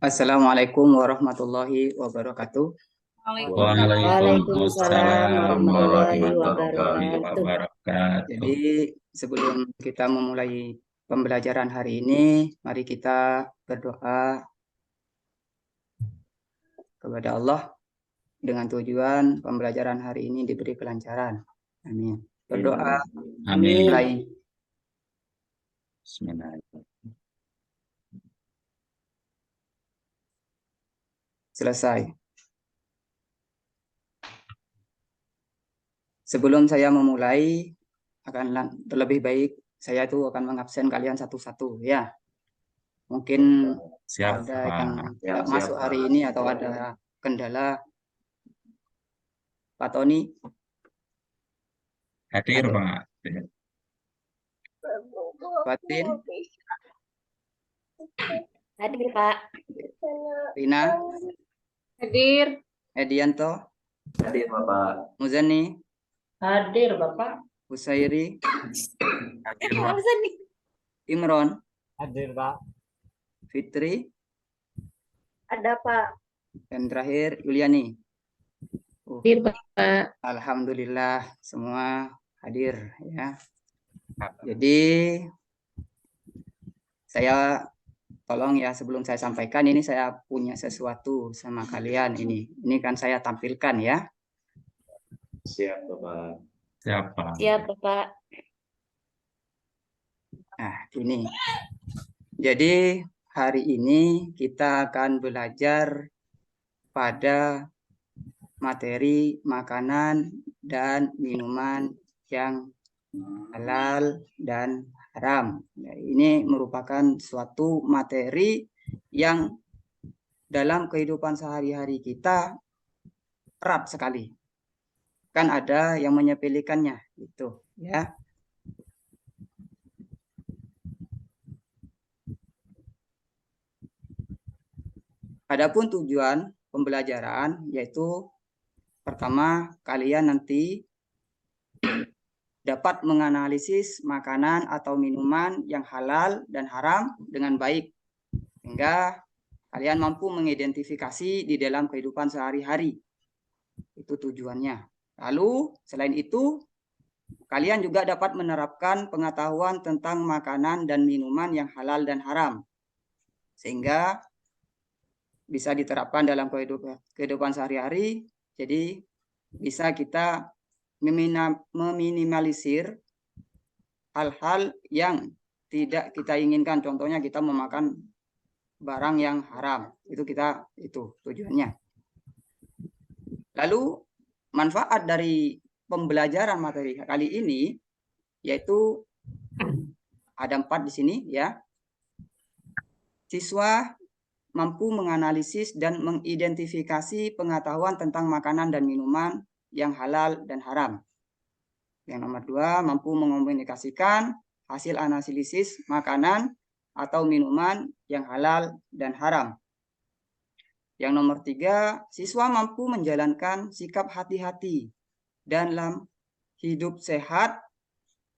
Assalamualaikum warahmatullahi wabarakatuh. Waalaikumsalam Waalaikumsalam warahmatullahi warahmatullahi wabarakatuh. wabarakatuh. Jadi sebelum kita memulai pembelajaran hari ini, mari kita berdoa kepada Allah dengan tujuan pembelajaran hari ini diberi kelancaran. Amin. Berdoa Amin. mulai. Bismillahirrahmanirrahim. Selesai. Sebelum saya memulai, akan terlebih baik saya itu akan mengabsen kalian satu-satu ya. Mungkin Siap, ada Pak. yang tidak masuk hari ini atau ada kendala. Pak Tony Hadir, Hadir. Pak. Fatin, Hadir, Pak. Rina, Hadir. Edianto, Hadir Bapak. Muzani, Hadir, Bapak. Husairi, Hadir, Pak. Imron, Hadir, Pak. Fitri, Ada, Pak. dan terakhir Yuliani. Hadir, Bapak. Alhamdulillah semua hadir ya. Jadi saya tolong ya, sebelum saya sampaikan ini saya punya sesuatu sama kalian ini. Ini kan saya tampilkan ya. Siap Bapak. Siap, Pak. Siap, Bapak. Nah, ini. Jadi hari ini kita akan belajar pada materi makanan dan minuman yang halal dan haram. Nah, ini merupakan suatu materi yang dalam kehidupan sehari-hari kita erat sekali. Kan ada yang menyepelekannya gitu ya. Adapun tujuan pembelajaran yaitu pertama, kalian nanti dapat menganalisis makanan atau minuman yang halal dan haram dengan baik, sehingga kalian mampu mengidentifikasi di dalam kehidupan sehari-hari. Itu tujuannya. Lalu, selain itu, kalian juga dapat menerapkan pengetahuan tentang makanan dan minuman yang halal dan haram, sehingga bisa diterapkan dalam kehidupan sehari-hari. Jadi, bisa kita meminimalisir hal-hal yang tidak kita inginkan. Contohnya kita memakan barang yang haram. Itu tujuannya. Lalu manfaat dari pembelajaran materi kali ini yaitu ada 4 di sini ya. Siswa mampu menganalisis dan mengidentifikasi pengetahuan tentang makanan dan minuman yang halal dan haram. Yang nomor 2, mampu mengomunikasikan hasil analisis makanan atau minuman yang halal dan haram. Yang nomor 3, siswa mampu menjalankan sikap hati-hati dalam hidup sehat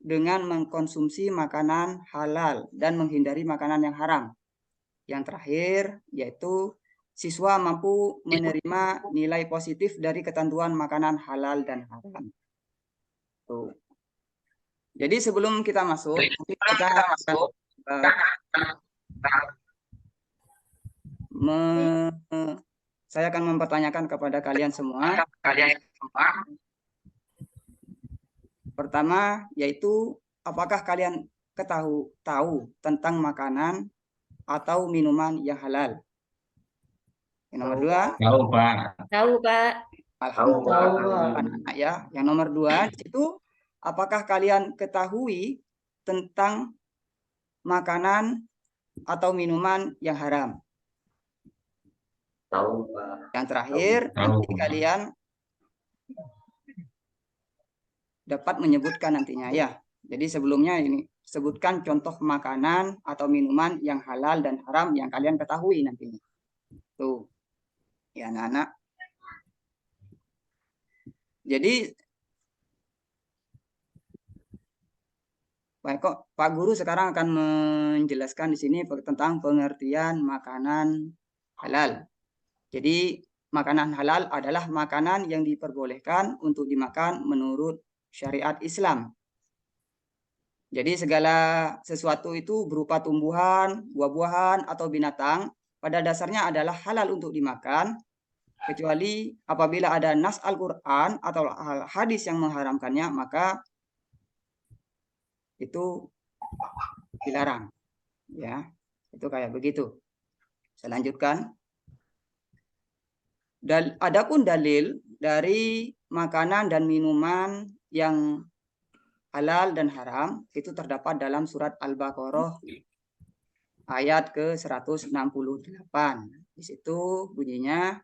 dengan mengkonsumsi makanan halal dan menghindari makanan yang haram. Yang terakhir, yaitu siswa mampu menerima nilai positif dari ketentuan makanan halal dan haram. Tuh. Jadi sebelum kita masuk, saya akan mempertanyakan kepada kalian semua. Pertama, yaitu apakah kalian tahu tentang makanan atau minuman yang halal? Yang nomor 2. Tahu, Pak. Tahu, Pak. Alhamdulillah ya. Yang nomor 2 itu apakah kalian ketahui tentang makanan atau minuman yang haram? Tahu Pak. Yang terakhir, nanti kalian dapat menyebutkan nantinya ya. Jadi sebelumnya ini sebutkan contoh makanan atau minuman yang halal dan haram yang kalian ketahui nantinya. Tuh. Ya, anak-anak. Jadi Pak Guru sekarang akan menjelaskan di sini tentang pengertian makanan halal. Jadi makanan halal adalah makanan yang diperbolehkan untuk dimakan menurut syariat Islam. Jadi segala sesuatu itu berupa tumbuhan, buah-buahan, atau binatang pada dasarnya adalah halal untuk dimakan, kecuali apabila ada nas Al-Quran atau hadis yang mengharamkannya, maka itu dilarang. Ya, itu kayak begitu. Saya lanjutkan. Adapun dalil dari makanan dan minuman yang halal dan haram itu terdapat dalam surat Al-Baqarah ayat ke-168. Di situ bunyinya,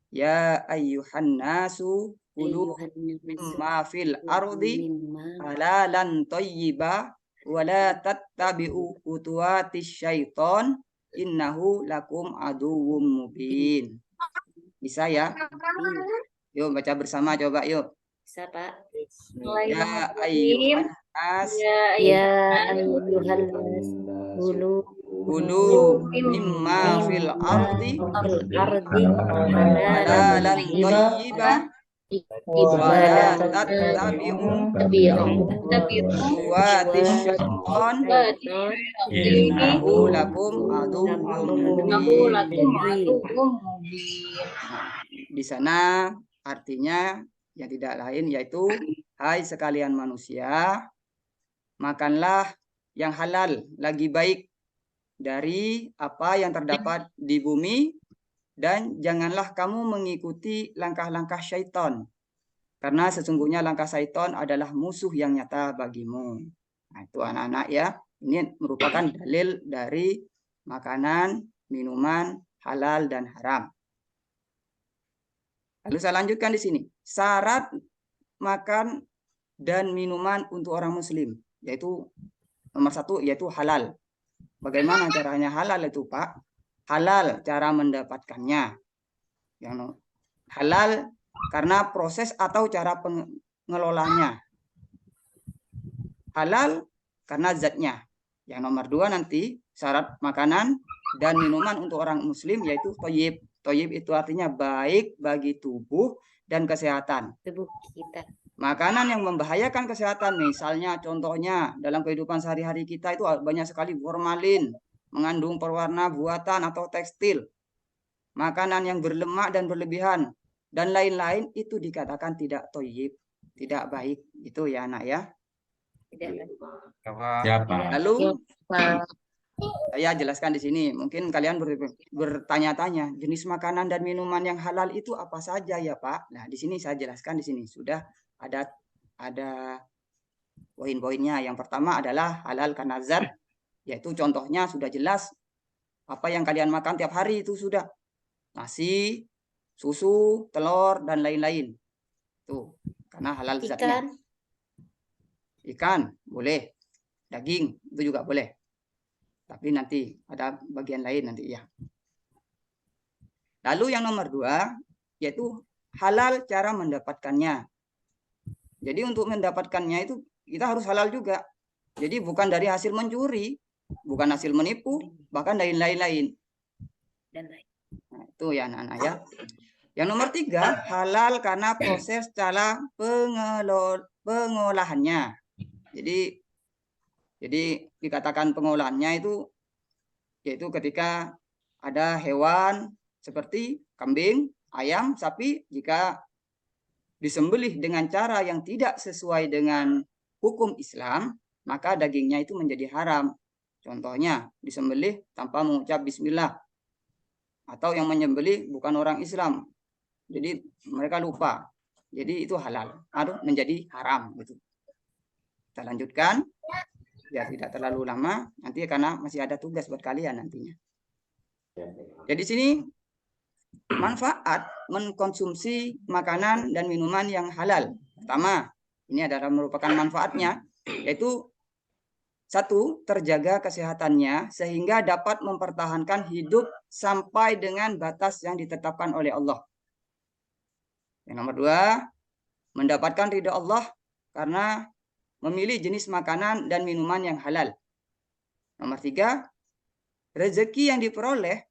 ya ayyuhan nasu kulu mimma fil ardi halalan thayyiba wa la tattabi'u khutuwatis syaiton innahu lakum aduwwum mubin. Bisa ya? Yuk baca bersama coba yuk. Bisa, Pak. Ya ayyuhan nas Ya ayyuhal nas kulu kulu mimma fil ardi ardi halalan thayyiba wa la tattabi'u khutuwatis syaiton innahu lakum aduwwum mubin. Di sana artinya yang tidak lain yaitu, hai sekalian manusia, makanlah yang halal lagi baik dari apa yang terdapat di bumi, dan janganlah kamu mengikuti langkah-langkah syaitan, karena sesungguhnya langkah syaitan adalah musuh yang nyata bagimu. Nah, itu anak-anak ya, ini merupakan dalil dari makanan, minuman halal dan haram. Lalu saya lanjutkan di sini. Syarat makan dan minuman untuk orang muslim, yaitu nomor 1 yaitu halal. Bagaimana caranya halal itu, Pak? Halal cara mendapatkannya. Yang halal karena proses atau cara pengelolanya. Halal karena zatnya. Yang nomor 2 nanti syarat makanan dan minuman untuk orang muslim yaitu thayyib. Thayyib itu artinya baik bagi tubuh dan kesehatan. tubuh kita. Makanan yang membahayakan kesehatan, misalnya contohnya dalam kehidupan sehari-hari kita itu banyak sekali formalin, mengandung pewarna buatan atau tekstil. Makanan yang berlemak dan berlebihan dan lain-lain itu dikatakan tidak thayyib, tidak baik. Itu ya anak ya. Siapa? Lalu saya jelaskan di sini. Mungkin kalian bertanya-tanya, jenis makanan dan minuman yang halal itu apa saja ya Pak? Nah, di sini saya jelaskan di sini sudah ada poin-poinnya. Yang pertama adalah halal karena zat, yaitu contohnya sudah jelas apa yang kalian makan tiap hari itu sudah nasi, susu, telur dan lain-lain. Tuh, karena halal zatnya. Ikan boleh, daging itu juga boleh. Tapi nanti ada bagian lain nanti ya. Lalu yang nomor 2 yaitu halal cara mendapatkannya. Jadi untuk mendapatkannya itu kita harus halal juga. Jadi bukan dari hasil mencuri, bukan hasil menipu, bahkan lain-lain. Nah, itu ya anak-anak ya. Yang nomor 3 halal karena proses cara pengolahannya. Jadi dikatakan pengolahannya itu yaitu ketika ada hewan seperti kambing, ayam, sapi, jika disembelih dengan cara yang tidak sesuai dengan hukum Islam, maka dagingnya itu menjadi haram. Contohnya disembelih tanpa mengucap bismillah, atau yang menyembelih bukan orang Islam. Jadi mereka lupa. Jadi itu halal, menjadi haram gitu. Kita lanjutkan. Biar tidak terlalu lama nanti karena masih ada tugas buat kalian nantinya. Jadi sini manfaat mengkonsumsi makanan dan minuman yang halal. Pertama, ini adalah merupakan manfaatnya, yaitu 1, terjaga kesehatannya sehingga dapat mempertahankan hidup sampai dengan batas yang ditetapkan oleh Allah. Yang nomor 2, mendapatkan ridha Allah karena memilih jenis makanan dan minuman yang halal. Nomor 3, rezeki yang diperoleh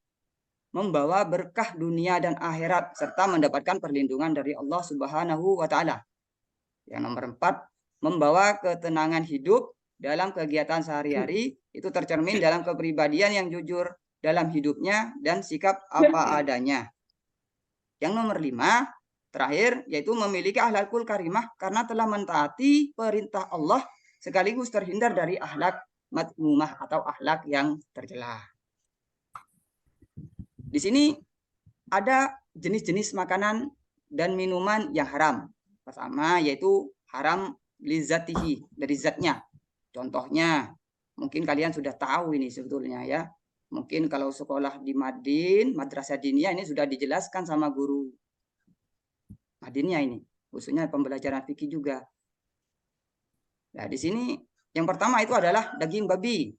membawa berkah dunia dan akhirat serta mendapatkan perlindungan dari Allah Subhanahu wa taala. Yang nomor 4, membawa ketenangan hidup dalam kegiatan sehari-hari, itu tercermin dalam kepribadian yang jujur dalam hidupnya dan sikap apa adanya. Yang nomor 5, terakhir, yaitu memiliki akhlakul karimah karena telah mentaati perintah Allah sekaligus terhindar dari akhlak madmumah atau akhlak yang tercela. Di sini ada jenis-jenis makanan dan minuman yang haram. Pertama yaitu haram lizatihi, dari zatnya. Contohnya, mungkin kalian sudah tahu ini sebetulnya ya. Mungkin kalau sekolah di Madin, Madrasah Diniyah ini sudah dijelaskan sama guru Madinnya ini, khususnya pembelajaran fikih juga. Nah, di sini yang pertama itu adalah daging babi.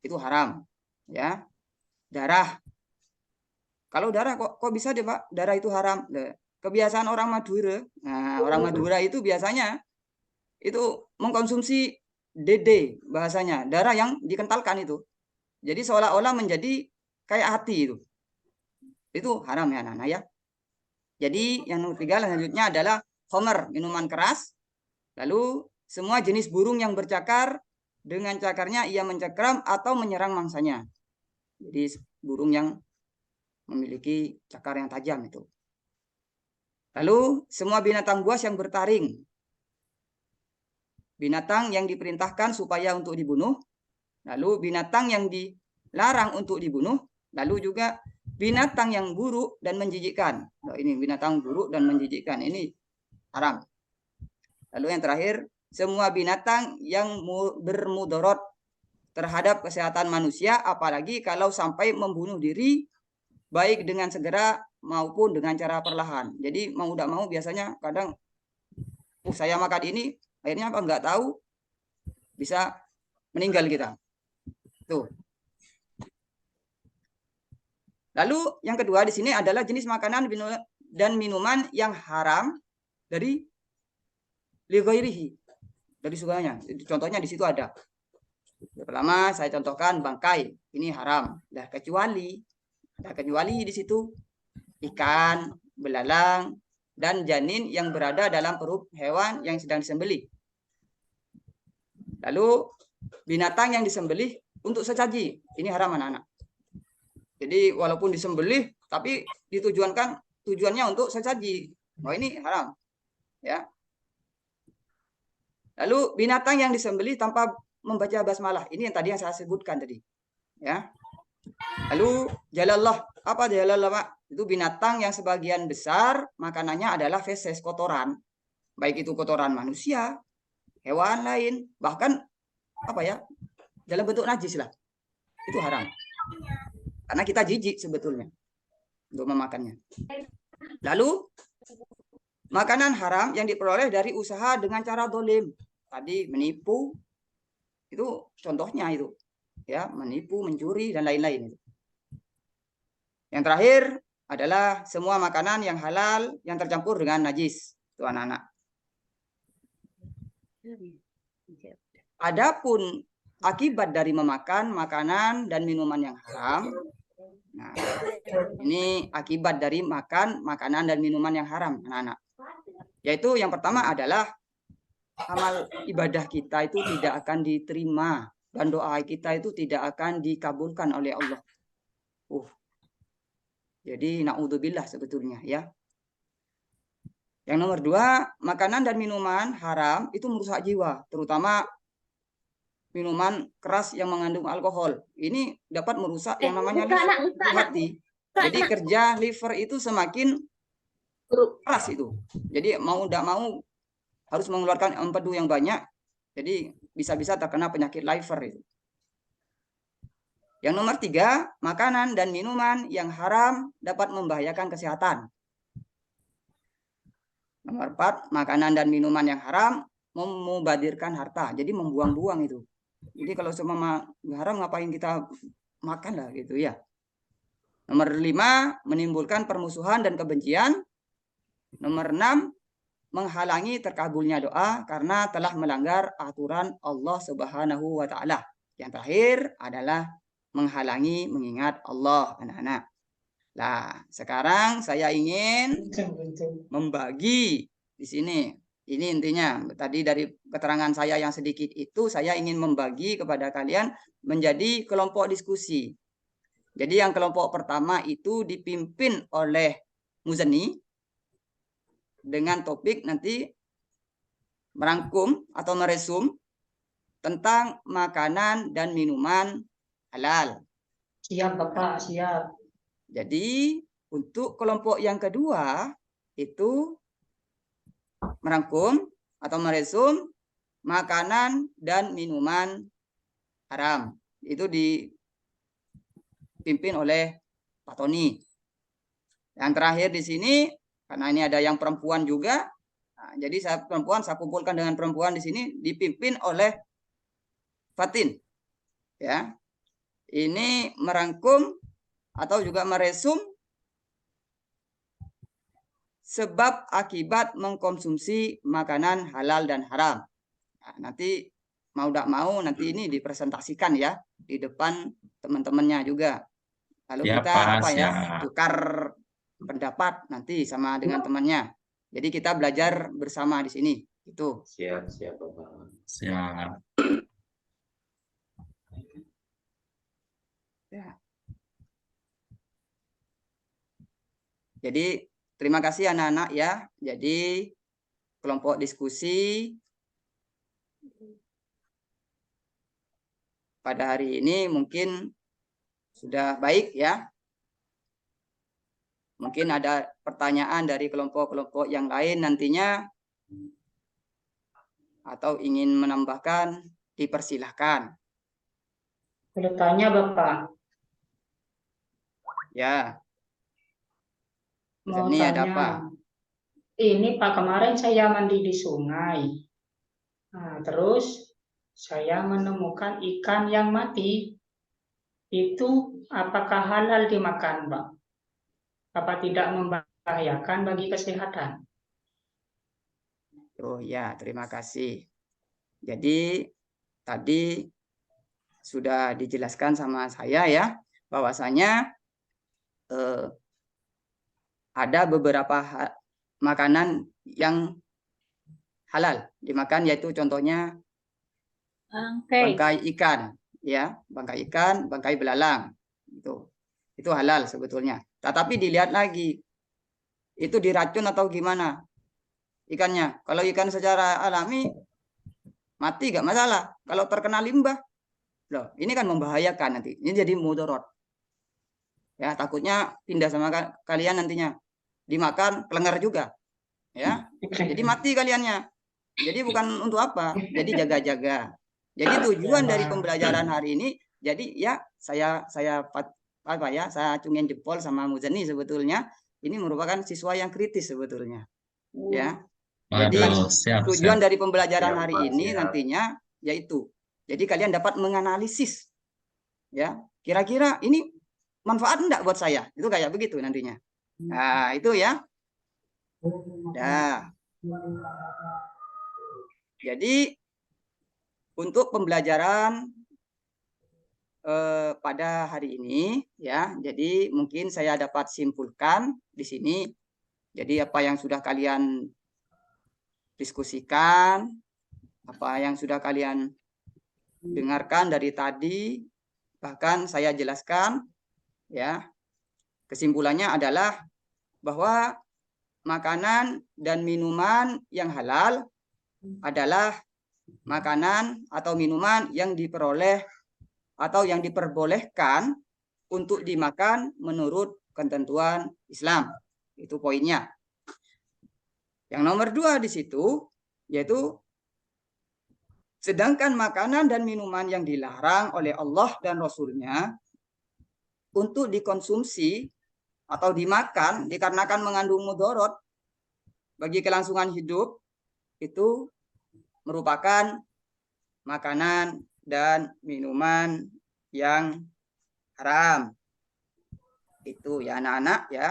Itu haram, ya. Darah. Kalau darah kok bisa deh, Pak? Darah itu haram. Kebiasaan orang Madura. Nah, orang Madura itu biasanya itu mengkonsumsi dede bahasanya, darah yang dikentalkan itu. Jadi seolah-olah menjadi kayak hati itu. Itu haram ya anak-anak ya. Jadi yang nomor 3 selanjutnya adalah khamr, minuman keras. Lalu semua jenis burung yang bercakar, dengan cakarnya ia mencekram atau menyerang mangsanya. Jadi burung yang memiliki cakar yang tajam itu. Lalu semua binatang buas yang bertaring. Binatang yang diperintahkan supaya untuk dibunuh. Lalu binatang yang dilarang untuk dibunuh. Lalu juga binatang yang buruk dan menjijikkan. Nah, ini binatang buruk dan menjijikkan. Ini haram. Lalu yang terakhir, semua binatang yang bermudarat terhadap kesehatan manusia, apalagi kalau sampai membunuh diri, baik dengan segera maupun dengan cara perlahan. Jadi mau tidak mau biasanya kadang saya makan ini, akhirnya apa nggak tahu bisa meninggal kita. Tuh. Lalu yang kedua di sini adalah jenis makanan dan minuman yang haram dari lighairihi, dari suganya. Contohnya di situ ada. Yang pertama saya contohkan bangkai, ini haram. Nah, kecuali di situ ikan, belalang, dan janin yang berada dalam perut hewan yang sedang disembelih. Lalu binatang yang disembelih untuk sesaji, ini haram anak-anak. Jadi walaupun disembelih, tapi tujuannya untuk sesaji. Oh, ini haram, ya. Lalu binatang yang disembelih tanpa membaca basmalah, ini yang tadi yang saya sebutkan tadi, ya. Lalu jalallah, apa jalallah Pak? Itu binatang yang sebagian besar makanannya adalah feses, kotoran, baik itu kotoran manusia, hewan lain, bahkan apa ya, dalam bentuk najis lah, itu haram. Karena kita jijik sebetulnya untuk memakannya. Lalu makanan haram yang diperoleh dari usaha dengan cara dolim, tadi menipu, itu contohnya itu. Ya, menipu, mencuri, dan lain-lain. Yang terakhir adalah semua makanan yang halal yang tercampur dengan najis. Itu anak-anak. Adapun akibat dari memakan makanan dan minuman yang haram, nah, ini akibat dari makan makanan dan minuman yang haram, anak-anak. Yaitu yang pertama adalah amal ibadah kita itu tidak akan diterima. Dan doa kita itu tidak akan dikabulkan oleh Allah. Jadi naudzubillah sebetulnya ya. Yang nomor 2, makanan dan minuman haram itu merusak jiwa, terutama minuman keras yang mengandung alkohol. Ini dapat merusak yang namanya hati. Jadi kerja liver itu semakin keras itu. Jadi mau tidak mau harus mengeluarkan empedu yang banyak. Jadi bisa-bisa terkena penyakit liver itu. Yang nomor 3, makanan dan minuman yang haram dapat membahayakan kesehatan. Nomor 4, makanan dan minuman yang haram memubadirkan harta. Jadi membuang-buang itu. Jadi kalau semua haram ngapain kita makan lah gitu ya. Nomor 5, menimbulkan permusuhan dan kebencian. Nomor 6, menghalangi terkabulnya doa karena telah melanggar aturan Allah Subhanahu wa taala. Yang terakhir adalah menghalangi mengingat Allah, anak-anak. Nah, sekarang saya ingin membagi di sini. Ini intinya. Tadi dari keterangan saya yang sedikit itu, saya ingin membagi kepada kalian menjadi kelompok diskusi. Jadi yang kelompok pertama itu dipimpin oleh Muzani dengan topik nanti merangkum atau meresum tentang makanan dan minuman halal. Siap, Bapak, siap. Jadi untuk kelompok yang kedua itu merangkum atau meresum makanan dan minuman haram. Itu dipimpin oleh Pak Tony. Yang terakhir di sini, karena ini ada yang perempuan juga, nah, jadi saya kumpulkan dengan perempuan di sini dipimpin oleh Fatin. Ya, ini merangkum atau juga meresum sebab akibat mengkonsumsi makanan halal dan haram. Nah, nanti mau tidak mau nanti ini dipresentasikan ya di depan teman-temannya juga. Lalu kita tukar pendapat nanti sama dengan temannya. Jadi kita belajar bersama di sini. Itu. Siap, siap, Bapak. Siap. Ya. Jadi terima kasih anak-anak ya. Jadi kelompok diskusi pada hari ini mungkin sudah baik ya. Mungkin ada pertanyaan dari kelompok-kelompok yang lain nantinya atau ingin menambahkan, dipersilahkan. Boleh tanya, Bapak? Ya. Mau Ini tanya. ada apa? Ini Pak, kemarin saya mandi di sungai. Nah, terus saya menemukan ikan yang mati. Itu apakah halal dimakan, Pak? Apa tidak membahayakan bagi kesehatan? Oh ya, terima kasih. Jadi tadi sudah dijelaskan sama saya ya, bahwasanya ada beberapa makanan yang halal dimakan, yaitu contohnya bangkai ikan, ya, bangkai ikan, bangkai belalang, itu halal sebetulnya. Tetapi dilihat lagi, itu diracun atau gimana ikannya. Kalau ikan secara alami mati gak masalah. Kalau terkena limbah, loh, ini kan membahayakan nanti. Ini jadi mudarat. Ya, takutnya pindah sama kalian nantinya. Dimakan kelengar juga. Ya. Jadi mati kaliannya. Jadi bukan untuk apa? Jadi jaga-jaga. Jadi tujuan dari pembelajaran hari ini, jadi ya saya acungin jempol sama Muzani sebetulnya. Ini merupakan siswa yang kritis sebetulnya. Ya. Jadi tujuan dari pembelajaran hari ini nantinya yaitu, jadi kalian dapat menganalisis, ya, kira-kira ini manfaat enggak buat saya, itu kayak begitu nantinya. Nah itu ya. Nah, jadi untuk pembelajaran pada hari ini, ya, jadi mungkin saya dapat simpulkan di sini. Jadi apa yang sudah kalian diskusikan, apa yang sudah kalian dengarkan dari tadi, bahkan saya jelaskan, ya, kesimpulannya adalah bahwa makanan dan minuman yang halal adalah makanan atau minuman yang diperoleh atau yang diperbolehkan untuk dimakan menurut ketentuan Islam. Itu poinnya. Yang nomor 2 di situ, yaitu sedangkan makanan dan minuman yang dilarang oleh Allah dan Rasul-Nya untuk dikonsumsi atau dimakan dikarenakan mengandung mudarat bagi kelangsungan hidup, itu merupakan makanan dan minuman yang haram. Itu ya anak-anak ya.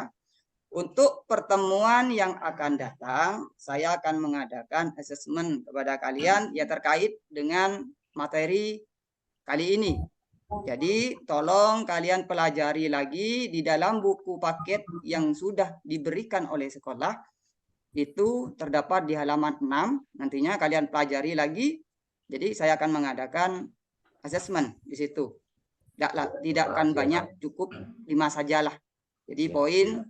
Untuk pertemuan yang akan datang, saya akan mengadakan asesmen kepada kalian ya terkait dengan materi kali ini. Jadi tolong kalian pelajari lagi di dalam buku paket yang sudah diberikan oleh sekolah. Itu terdapat di halaman 6. Nantinya kalian pelajari lagi. Jadi saya akan mengadakan assessment di situ. Tidak akan banyak, cukup 5 sajalah. Jadi poin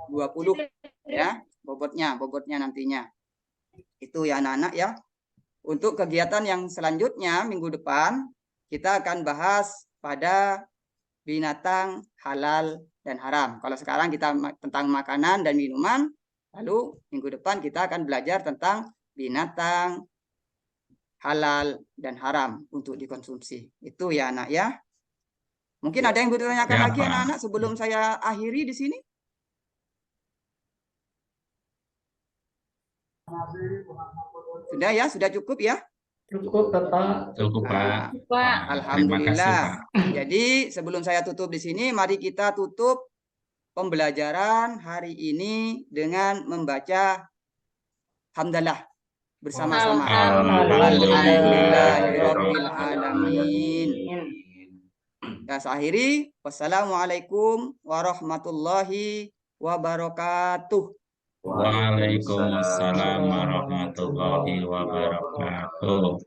20 ya, bobotnya nantinya. Itu ya anak-anak ya. Untuk kegiatan yang selanjutnya minggu depan kita akan bahas pada binatang halal dan haram. Kalau sekarang kita tentang makanan dan minuman, lalu minggu depan kita akan belajar tentang binatang halal dan haram untuk dikonsumsi. Itu ya anak ya. Mungkin ada yang bertanyakan Ya, lagi Pak. anak-anak sebelum saya akhiri di sini? Sudah ya, sudah cukup ya? Cukup, Bapak. Cukup, Pak. Pak. Terima kasih, Alhamdulillah. Pak. Jadi sebelum saya tutup di sini, mari kita tutup pembelajaran hari ini dengan membaca hamdalah bersama-sama. Alhamdulillahirabbil alamin. Ya, saya akhiri. Wassalamualaikum warahmatullahi wabarakatuh. Waalaikumsalam warahmatullahi wabarakatuh.